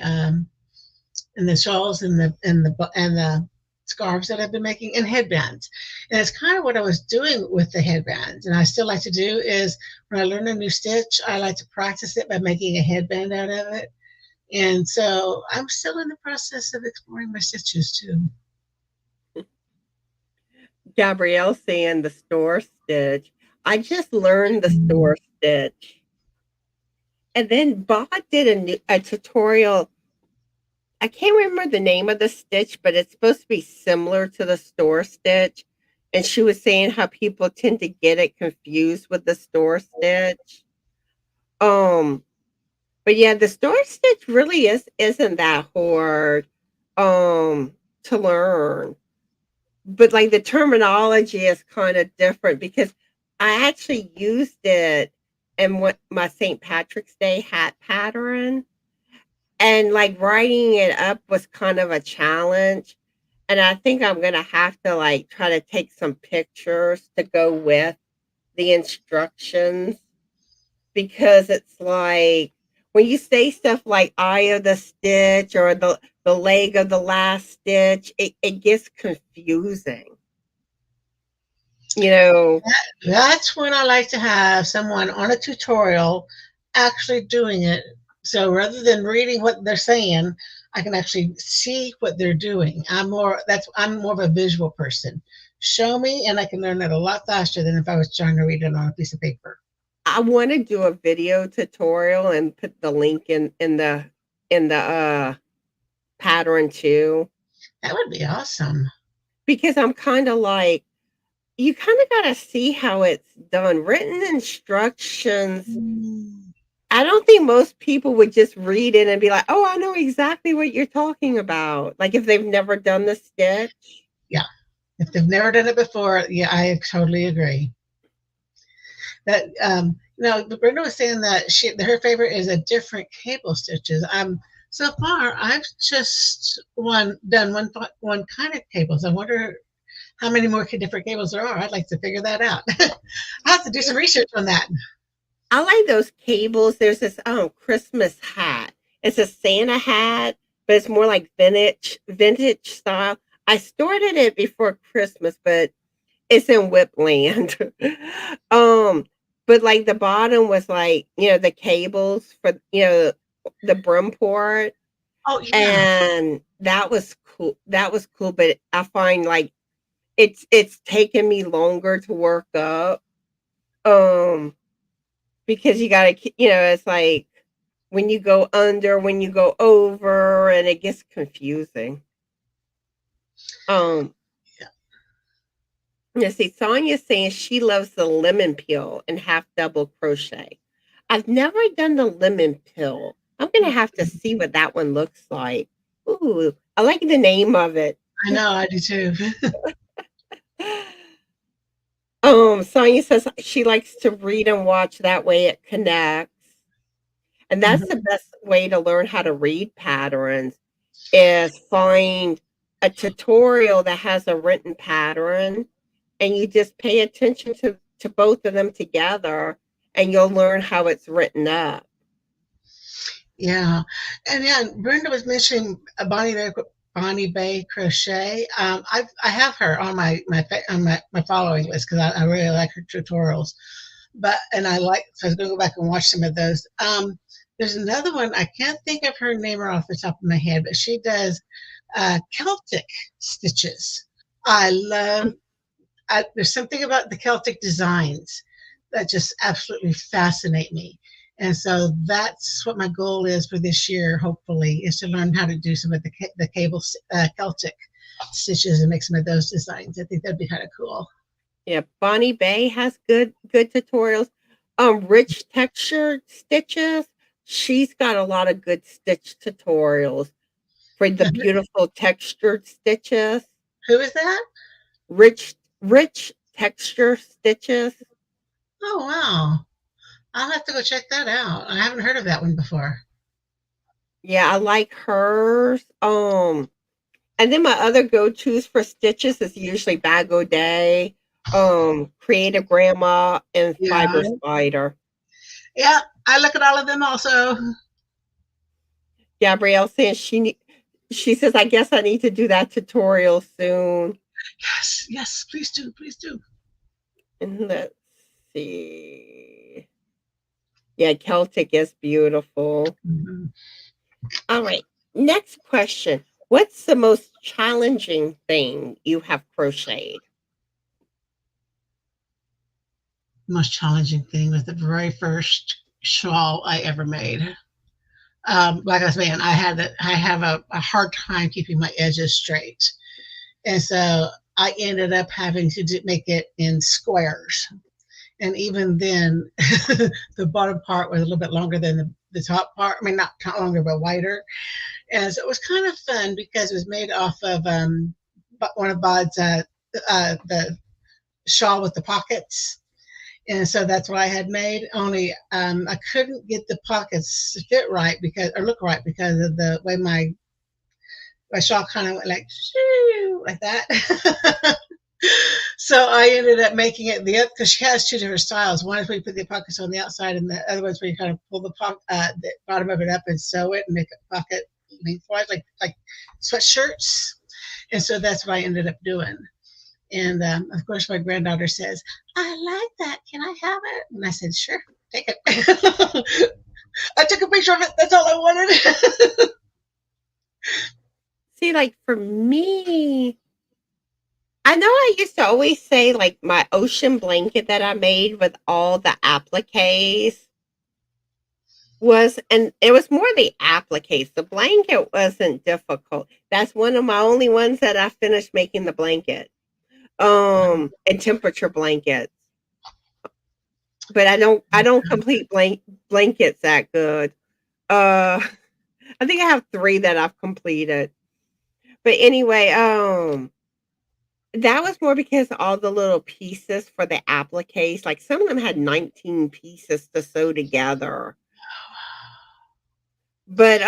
and the shawls and the scarves that I've been making and headbands. And it's kind of what I was doing with the headbands. And I still like to do is when I learn a new stitch, I like to practice it by making a headband out of it. And so I'm still in the process of exploring my stitches too. Gabrielle saying the store stitch. I just learned the store stitch. And then Bob did a tutorial. I can't remember the name of the stitch, but it's supposed to be similar to the store stitch. And she was saying how people tend to get it confused with the store stitch. Um, but yeah, the store stitch really isn't that hard to learn. But like the terminology is kind of different because I actually used it in what my St. Patrick's Day hat pattern. And like writing it up was kind of a challenge. And I think I'm gonna have to like try to take some pictures to go with the instructions because it's like when you say stuff like eye of the stitch or the leg of the last stitch, it gets confusing. You know, That's when I like to have someone on a tutorial actually doing it. So rather than reading what they're saying, I can actually see what they're doing. I'm more of a visual person. Show me and I can learn it a lot faster than if I was trying to read it on a piece of paper. I want to do a video tutorial and put the link in the pattern too That would be awesome. because I'm kind of like you kind of got to see how it's done. Written instructions. Mm. I don't think most people would just read it and be like, "Oh, I know exactly what you're talking about." Like if they've never done the stitch. Yeah. If they've never done it before, yeah, I totally agree. That Brenda was saying that her favorite is a different cable stitches. So far I've just done one kind of cables. I wonder how many more different cables there are. I'd like to figure that out. I have to do some research on that. I like those cables. There's this Christmas hat. It's a Santa hat, but it's more like vintage style. I started it before Christmas, but it's in Whipland. um, but like the bottom was like, the cables for the brim port. Oh yeah, And that was cool. That was cool, but I find like it's taken me longer to work up. Um because you gotta it's like when you go under, when you go over, and it gets confusing. Um, yeah. let's see, Sonia's saying she loves the lemon peel and half double crochet. I've never done the lemon peel. I'm gonna have to see what that one looks like. Ooh, I like the name of it. I know, I do too. Sonia says she likes to read and watch, that way it connects. And that's the best way to learn how to read patterns is find a tutorial that has a written pattern and you just pay attention to both of them together and you'll learn how it's written up. Yeah, and yeah, Brenda was mentioning Bonnie Bay Crochet. I have her on my following list because I really like her tutorials. So I was going to go back and watch some of those. There's another one I can't think of her name off the top of my head, but she does Celtic stitches. I love. There's something about the Celtic designs that just absolutely fascinate me. And so that's what my goal is for this year, hopefully, is to learn how to do some of the cable Celtic stitches and make some of those designs. I think that'd be kind of cool. Yeah, Bonnie Bay has good tutorials. Rich textured stitches. She's got a lot of good stitch tutorials for the beautiful textured stitches. Who is that? Rich texture stitches. Oh, wow. I'll have to go check that out. I haven't heard of that one before. Yeah, I like hers. And then my other go-tos for stitches is usually Bag O' Day, Creative Grandma, and Fiber Spider. Yeah, I look at all of them also. Gabrielle says she says, I guess I need to do that tutorial soon. Yes, please do. And let's see. Yeah, Celtic is beautiful. Mm-hmm. All right. Next question. What's the most challenging thing you have crocheted? Most challenging thing was the very first shawl I ever made. Like I was saying, I have a hard time keeping my edges straight. And so I ended up having to make it in squares. And even then, the bottom part was a little bit longer than the top part. I mean, not longer, but wider. And so it was kind of fun because it was made off of one of Bod's the shawl with the pockets. And so that's what I had made. Only I couldn't get the pockets to fit right look right because of the way my shawl kind of went like that. So I ended up making it because she has two different styles. One is where you put the pockets on the outside, and the other one's where you kind of pull the bottom of it up and sew it and make a pocket lengthwise, like sweatshirts. And so that's what I ended up doing. And of course, my granddaughter says, "I like that. Can I have it?" And I said, "Sure, take it." I took a picture of it. That's all I wanted. See, like for me, I know I used to always say like my ocean blanket that I made with all the appliques and it was more the appliques. The blanket wasn't difficult. That's one of my only ones that I finished making the blanket. And temperature blankets. But I don't complete blankets that good. I think I have 3 that I've completed. But anyway, that was more because all the little pieces for the appliques, like some of them had 19 pieces to sew together. But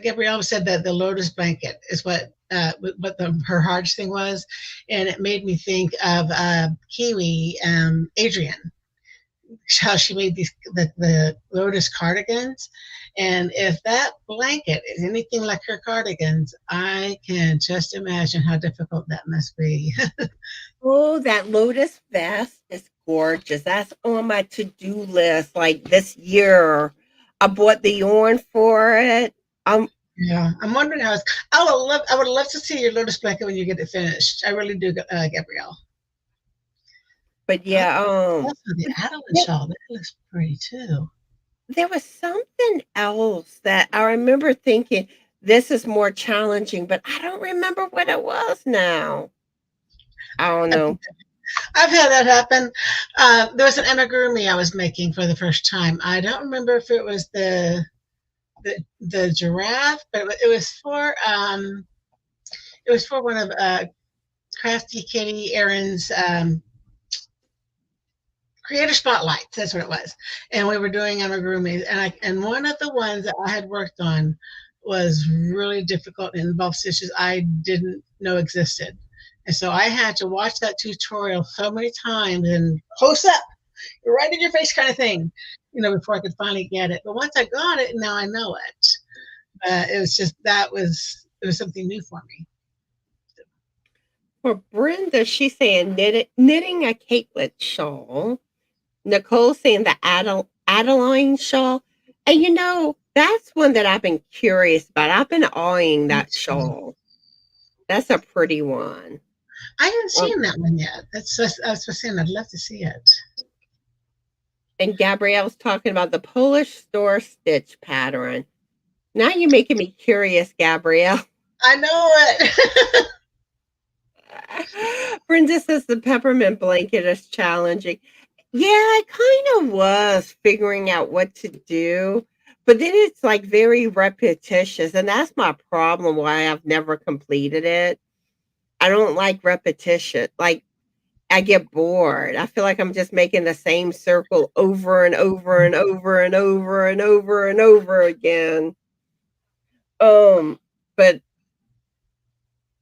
Gabrielle said that the lotus blanket is what her hardest thing was, and it made me think of Kiwi Adrian, how she made the lotus cardigans. And if that blanket is anything like her cardigans, I can just imagine how difficult that must be. Oh, that lotus vest is gorgeous. That's on my to-do list. Like this year, I bought the yarn for it. Yeah, I'm wondering how I would love to see your lotus blanket when you get it finished. I really do, Gabrielle. But yeah, also the Adeline shawl, that looks pretty too. There was something else that I remember thinking this is more challenging, but I don't remember what it was now. I don't know. I've had that happen. There was an amigurumi I was making for the first time. I don't remember if it was the giraffe, but it was for one of Crafty Kitty Aaron's Creator Spotlights. That's what it was. And we were doing amigurumis, and one of the ones that I had worked on was really difficult and involved stitches I didn't know existed. And so I had to watch that tutorial so many times and close up, right in your face kind of thing, before I could finally get it. But once I got it, now I know it. It was just, it was something new for me. For Brenda, she's saying knitting a capelet shawl. Nicole saying the Adeline shawl. And that's one that I've been curious about. I've been eyeing that shawl. That's a pretty one. I haven't seen that one yet. I was saying I'd love to see it. And Gabrielle's talking about the Polish store stitch pattern. Now you're making me curious, Gabrielle. I know it. Brenda says the peppermint blanket is challenging. Yeah, I kind of was figuring out what to do, but then it's like very repetitious, and that's my problem why I've never completed it. I don't like repetition. Like I get bored. I feel like I'm just making the same circle over and over and over and over and over and over again. But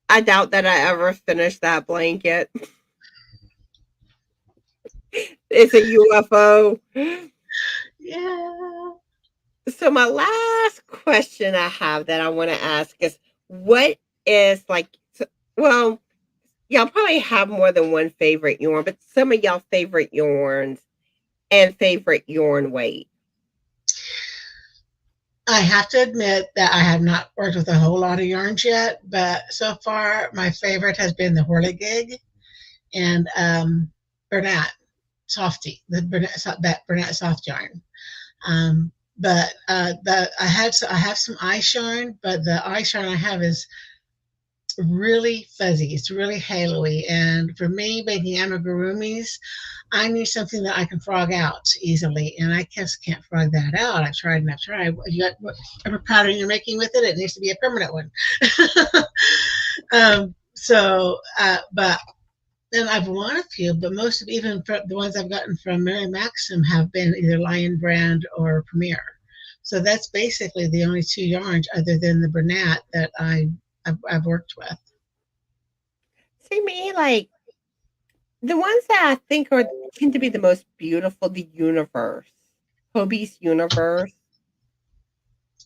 I doubt that I ever finish that blanket. It's a UFO. Yeah. So my last question I have that I want to ask is what is like well, y'all probably have more than one favorite yarn, but some of y'all favorite yarns and favorite yarn weight. I have to admit that I have not worked with a whole lot of yarns yet, but so far my favorite has been the Whirligig and Bernat Softy, that Bernat soft yarn. But I have some ice yarn, but the ice yarn I have is really fuzzy. It's really halo-y. And for me, making amigurumis, I need something that I can frog out easily. And I just can't frog that out. I've tried and I've tried. You got whatever pattern you're making with it, it needs to be a permanent one. But then I've won a few, but most of even the ones I've gotten from Mary Maxim have been either Lion Brand or Premier. So that's basically the only two yarns other than the Bernat that I've worked with. See me like the ones that I think are tend to be the most beautiful, the universe. Hobie's Universe.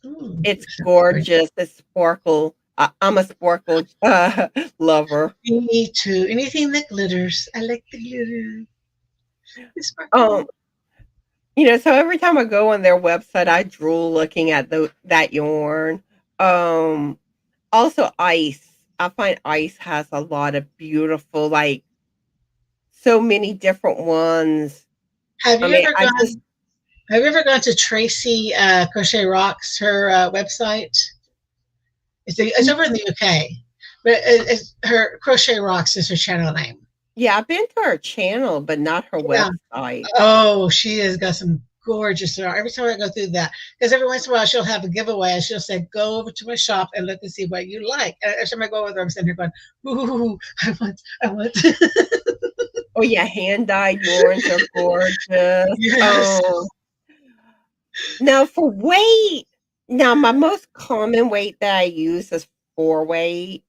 Ooh, It's gorgeous. It's sparkle. I'm a sparkle lover. me too. Anything that glitters. I like the glitter. Um, so every time I go on their website, I drool looking at that yarn. Also ice. I find ice has a lot of beautiful, like so many different ones. Have I you mean, ever gone? Have you ever gone to Tracy Crochet Rocks, her website? It's over in the UK, but it's her Crochet Rocks is her channel name. Yeah, I've been to her channel, but not her Yeah. website. Oh, she has got some gorgeous yarn. Every time I go through that, because every once in a while she'll have a giveaway, and she'll say, "Go over to my shop and look and see what you like." And every time I go over there, I'm sitting here going, "Ooh, I want." Oh yeah, hand dyed yarns are gorgeous. Yes. Now for weight, now my most common weight that I use is 4 weight,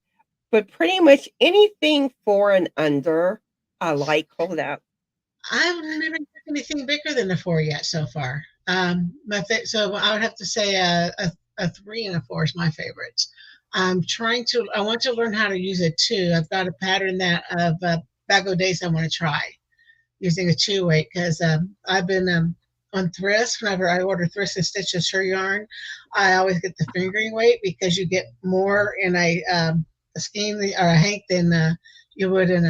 but pretty much anything 4 and under, I like. Hold up. I've never done anything bigger than a 4 yet so far. So I would have to say a 3 and a 4 is my favorite. I want to learn how to use a 2. I've got a pattern that of Bago Days I want to try using a 2 weight because I've been on Thrift. Whenever I order Thrift and Stitches her yarn, I always get the fingering weight because you get more in a skein or a hank than you would in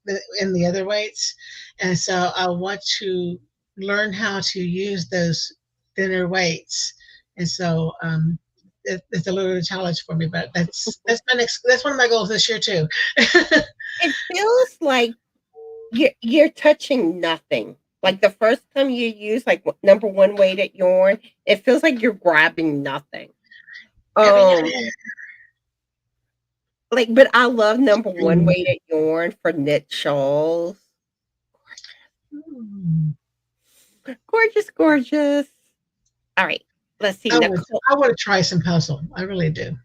the other weights. And so I want to learn how to use those thinner weights. And so it's a little challenge for me, but that's one of my goals this year too. It feels like you're touching nothing. Like the first time you use like number 1 weighted yarn, it feels like you're grabbing nothing. But I love number 1 weighted yarn for knit shawls. Gorgeous, gorgeous. All right, let's see. I want to try some puzzle. I really do.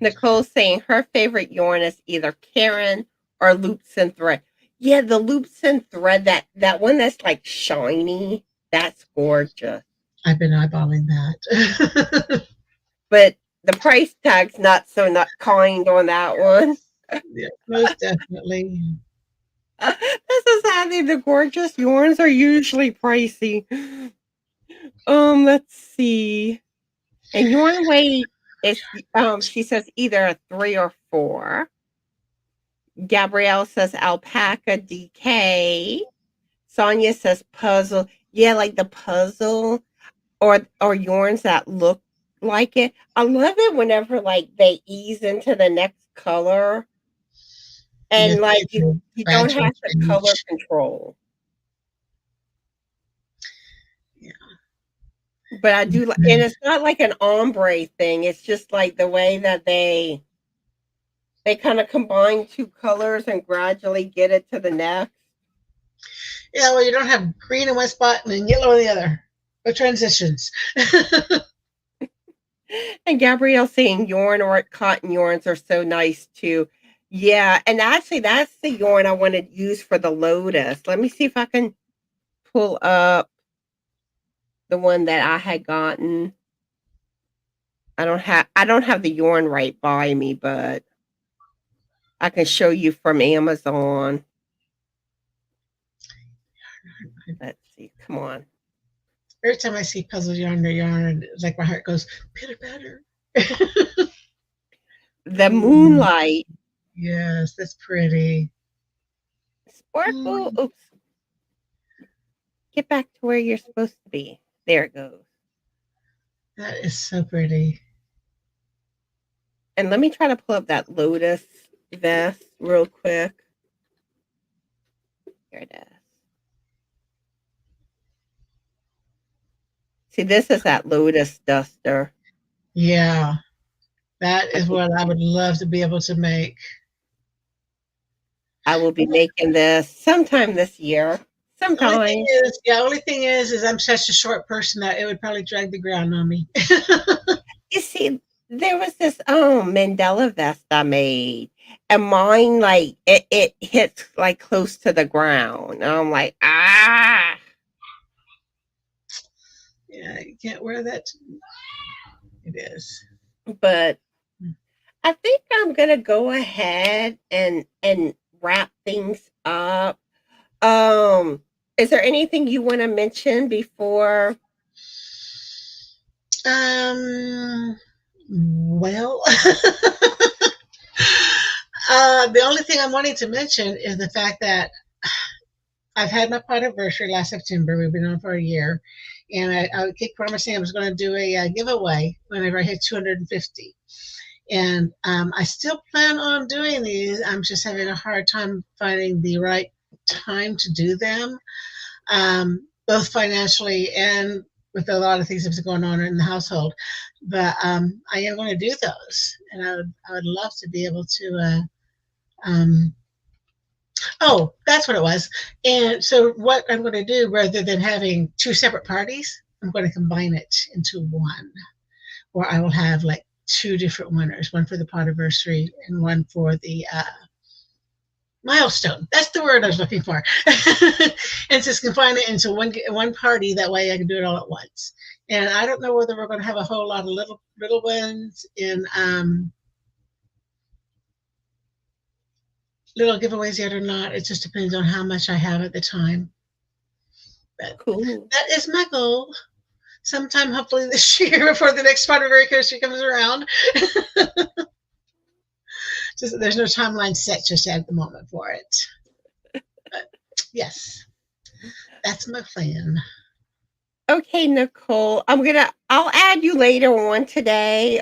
Nicole's saying her favorite yarn is either Karen or loops and thread. Yeah, the loops and thread, that one that's like shiny, that's gorgeous. I've been eyeballing that. But the price tag's not kind on that one. Yeah, most definitely. This is handy. The gorgeous yarns are usually pricey. Let's see. And yarn weight is she says either a 3 or 4. Gabrielle says alpaca DK. Sonia says puzzle. Yeah, like the puzzle or yarns that look like it. I love it whenever like they ease into the next color Yes, and like they do. you don't Gradual have to color change. control. Yeah. But I do like, and it's not like an ombre thing. It's just like the way that they kind of combine two colors and gradually get it to the next. Yeah, well, you don't have green in one spot and then yellow in the other. The transitions. And Gabrielle saying yarn or cotton yarns are so nice too. Yeah, and actually that's the yarn I want to use for the lotus. Let me see if I can pull up the one that I had gotten. I don't have the yarn right by me, but I can show you from Amazon. Let's see. Come on. Every time I see puzzle yarn or yarn, it's like my heart goes pitter patter. The moonlight. Yes, that's pretty. Sparkle. Oops. Get back to where you're supposed to be. There it goes. That is so pretty. And let me try to pull up that lotus vest real quick. Here it is. See, this is that lotus duster. Yeah, that is what I would love to be able to make. I will be making this sometime this year. Sometime. Only thing is I'm such a short person that it would probably drag the ground on me. You see, there was this Mandela vest I made, and mine like it hits like close to the ground. And I'm like, ah. Yeah, you can't wear that. It is. But I think I'm gonna go ahead and wrap things up. Is there anything you want to mention before? Well, the only thing I'm wanting to mention is the fact that I've had my pot anniversary last September. We've been on for a year, and I keep promising I was going to do a giveaway whenever I hit 250. And I still plan on doing these. I'm just having a hard time finding the right time to do them, both financially and with a lot of things that's going on in the household. But I am going to do those, and I would love to be able to. Oh, that's what it was. And so, what I'm going to do, rather than having two separate parties, I'm going to combine it into one, where I will have like two different winners, one for the anniversary and one for the milestone. That's the word I was looking for. And just combine it into one party. That way I can do it all at once. And I don't know whether we're going to have a whole lot of little ones in little giveaways yet or not. It just depends on how much I have at the time. But Cool. that is my goal. Sometime hopefully this year before the next Spider-Man coaster comes around. Just, there's no timeline set just at the moment for it. But yes, that's my plan. Okay, Nicole. I'll add you later on today.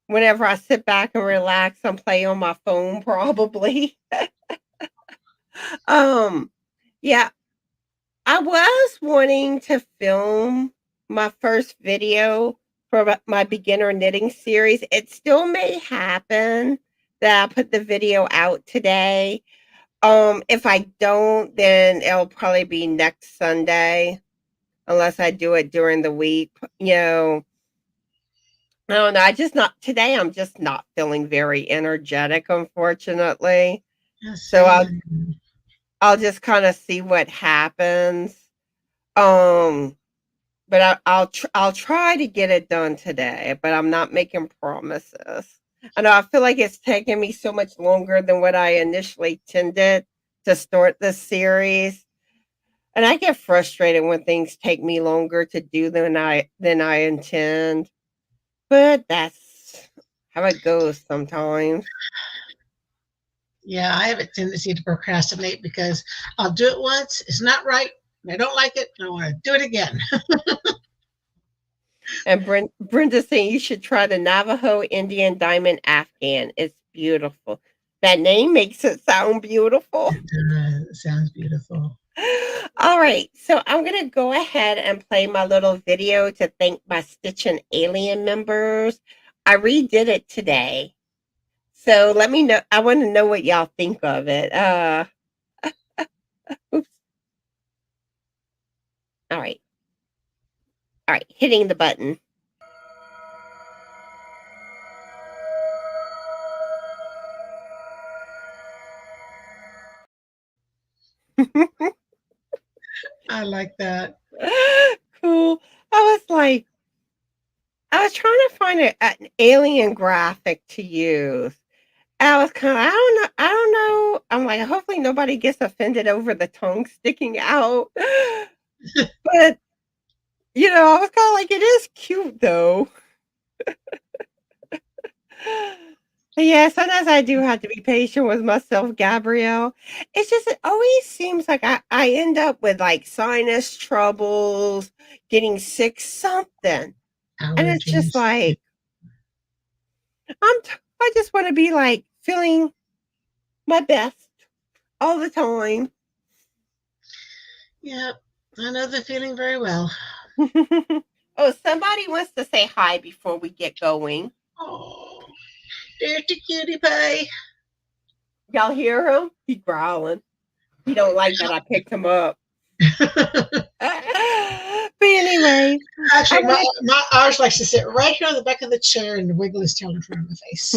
Whenever I sit back and relax and play on my phone, probably. Yeah, I was wanting to film my first video for my beginner knitting series. It still may happen that I put the video out today. If I don't, then it'll probably be next Sunday, unless I do it during the week. You know, I don't know. I'm just not feeling very energetic, unfortunately. Yes, So I'll just kind of see what happens. Um, but I'll try to get it done today, but I'm not making promises. I know I feel like it's taken me so much longer than what I initially intended to start this series. And I get frustrated when things take me longer to do than I intend. But that's how it goes sometimes. Yeah, I have a tendency to procrastinate because I'll do it once, it's not right, and I don't like it, and I want to do it again. And Brenda's saying you should try the Navajo Indian Diamond Afghan. It's beautiful. That name makes it sound beautiful. It sounds beautiful. All right, so I'm going to go ahead and play my little video to thank my Stitchin Alien members. I redid it today. So let me know. I want to know what y'all think of it. Oops. All right. All right, hitting the button. I like that. Cool. I was trying to find an alien graphic to use. I was kind of, I don't know. I'm like, hopefully nobody gets offended over the tongue sticking out. But, I was kind of like, it is cute though. Yeah, sometimes I do have to be patient with myself, Gabrielle. It's just, it always seems like I end up with like sinus troubles, getting sick, something. And it's just Allergies. like, I just want to be like feeling my best all the time. Yep, I know the feeling very well. Oh, somebody wants to say hi before we get going. Oh, there's the cutie pie. Y'all hear him? He's growling. He don't like that I picked him up. But anyway, Actually, my ours likes to sit right here on the back of the chair and wiggle his tail in front of my face.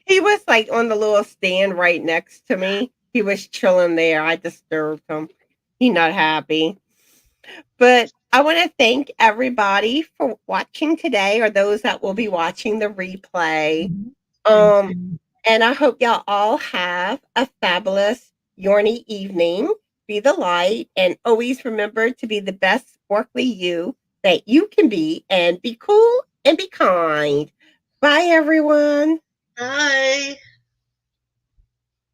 he was like on the little stand right next to me. He was chilling there. I disturbed him. He's not happy. But I want to thank everybody for watching today, or those that will be watching the replay. And I hope y'all all have a fabulous yarny evening. Be the light, and always remember to be the best sparkly you that you can be, and be cool and be kind. Bye, everyone. Bye.